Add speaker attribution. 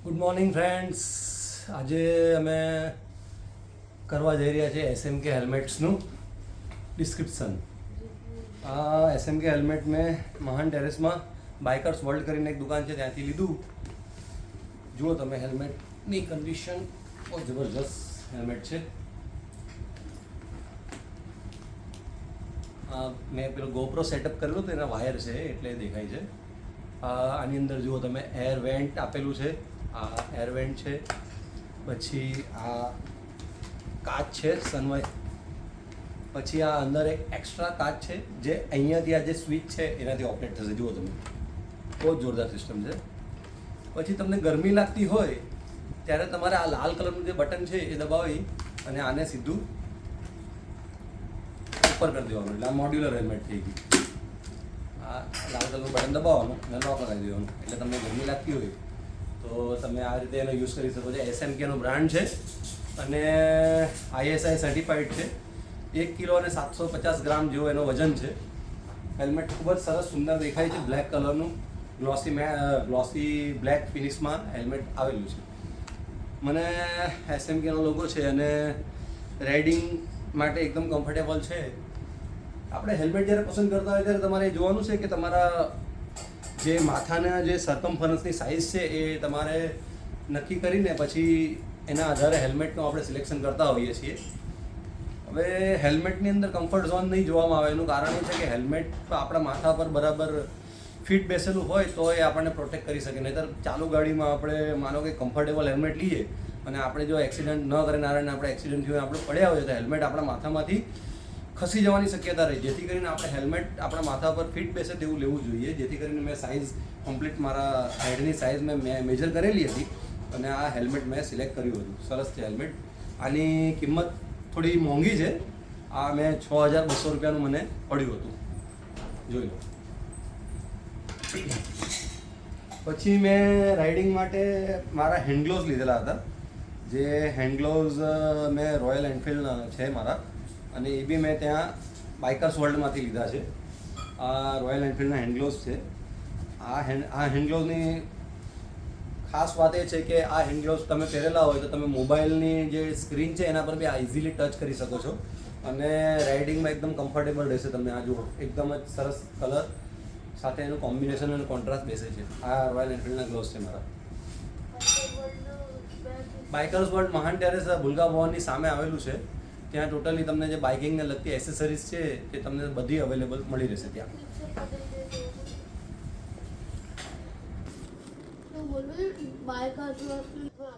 Speaker 1: Good morning friends. આજે અમે કરવા જઈ રહ્યા છીએ એસએમકે હેલ્મેટ્સનું ડિસ્ક્રિપ્શન. આ એસએમકે હેલ્મેટ મેં મહાન ટેરેસમાં બાઇકર્સ વર્લ્ડ કરીને એક દુકાન છે ત્યાંથી લીધું. જુઓ તમે, હેલ્મેટની કન્ડિશન બહુ જબરજસ્ત હેલ્મેટ છે. મેં પેલો ગોપ્રો સેટઅપ કરેલું તો એના વાયર છે એટલે દેખાય છે. આની અંદર જુઓ તમે, એર વેન્ટ આપેલું છે. આ એર વેન્ટ છે. પછી આ કાચ છે સનવાય. પછી આ અંદર એક એક્સ્ટ્રા કાચ છે જે અહીંયાથી આ જે સ્વિચ છે એનાથી ઓપરેટ થશે. જુઓ તમે, બહુ જ જોરદાર સિસ્ટમ છે. પછી તમને ગરમી લાગતી હોય ત્યારે તમારે આ લાલ કલરનું જે બટન છે એ દબાવી અને આને સીધું ઉપર કરી દેવાનું, એટલે આ મોડ્યુલર હેલ્મેટ થઈ ગયું. આ લાલ કલરનું બટન દબાવવાનું અને લોક લગાવી દેવાનું, એટલે તમને ગરમી લાગતી હોય તો તમે આ રીતે એનો યુઝ કરી શકો છો. એસએમકેનો બ્રાન્ડ છે અને આઈએસઆઈ સર્ટિફાઈડ છે. 1 કિલો અને 750 ગ્રામ જેવો એનો વજન છે. હેલ્મેટ ખૂબ જ સરસ સુંદર દેખાય છે. બ્લેક કલરનું ગ્લોસી બ્લેક ફિનિશમાં હેલ્મેટ આવેલું છે. મને એસએમકેનો લોગો છે અને રાઇડિંગ માટે એકદમ કમ્ફર્ટેબલ છે. આપણે હેલ્મેટ જ્યારે પસંદ કરતા હોય ત્યારે તમારે જોવાનું છે કે તમારા જે માથાના જે સર્કમફરન્સની સાઇઝ છે એ તમારે નક્કી કરીને પછી એના આધારે હેલ્મેટનું આપણે સિલેક્શન કરતા હોઈએ છીએ. હવે હેલ્મેટની અંદર કમ્ફર્ટ ઝોન નહીં જોવામાં આવે એનું કારણ એ છે કે હેલ્મેટ આપણા માથા પર બરાબર ફિટ બેસેલું હોય તો એ આપણને પ્રોટેક્ટ કરી શકે. નહીંતર ચાલુ ગાડીમાં આપણે માનો કે કમ્ફર્ટેબલ હેલ્મેટ લઈએ અને આપણે જો એક્સિડન્ટ ન કરીને આપણે એક્સિડન્ટ થયું આપણે પડ્યા હોય તો હેલ્મેટ આપણા માથામાંથી ખસી જવાની શક્યતા રહે. જેથી કરીને આપણે હેલ્મેટ આપણા માથા પર ફિટ બેસે તેવું લેવું જોઈએ. જેથી કરીને મેં સાઇઝ કમ્પ્લીટ મારા હેડની સાઇઝ મેં મેજર કરેલી હતી અને આ હેલ્મેટ મેં સિલેક્ટ કર્યું હતું. સરસ છે હેલ્મેટ. આની કિંમત થોડી મોંઘી છે. આ મેં 6200 રૂપિયાનું મને પડ્યું હતું. જોઈ લો. પછી મેં રાઇડિંગ માટે મારા હેન્ડ ગ્લોવ્સ લીધેલા હતા. જે હેન્ડ ગ્લોવ્સ મેં રોયલ એનફિલ્ડ છે મારા, અને એ બી મેં ત્યાં બાઇકર્સ વર્લ્ડમાંથી લીધા છે. આ રોયલ એનફિલ્ડના હેન્ડ ગ્લોવ્સ છે. આ હેન્ડ ગ્લોવ્સની ખાસ વાત એ છે કે આ હેન્ડ ગ્લોવ્સ તમે પહેરેલા હોય તો તમે મોબાઈલની જે સ્ક્રીન છે એના પર બી આ ઇઝીલી ટચ કરી શકો છો અને રાઇડિંગમાં એકદમ કમ્ફર્ટેબલ રહેશે. તમને આ જુઓ, એકદમ જ સરસ કલર સાથે એનું કોમ્બિનેશન અને કોન્ટ્રાસ્ટ બેસે છે. આ રોયલ એનફિલ્ડના ગ્લોવ્સ છે મારા. બાઇકર્સ વર્લ્ડ મહાન ટેરેસ ભૂલકા ભવનની સામે આવેલું છે. ત્યાં ટોટલી તમને જે બાઇકિંગને લગતી એસેસરીઝ છે એ તમને બધી અવેલેબલ મળી રહેશે ત્યાં.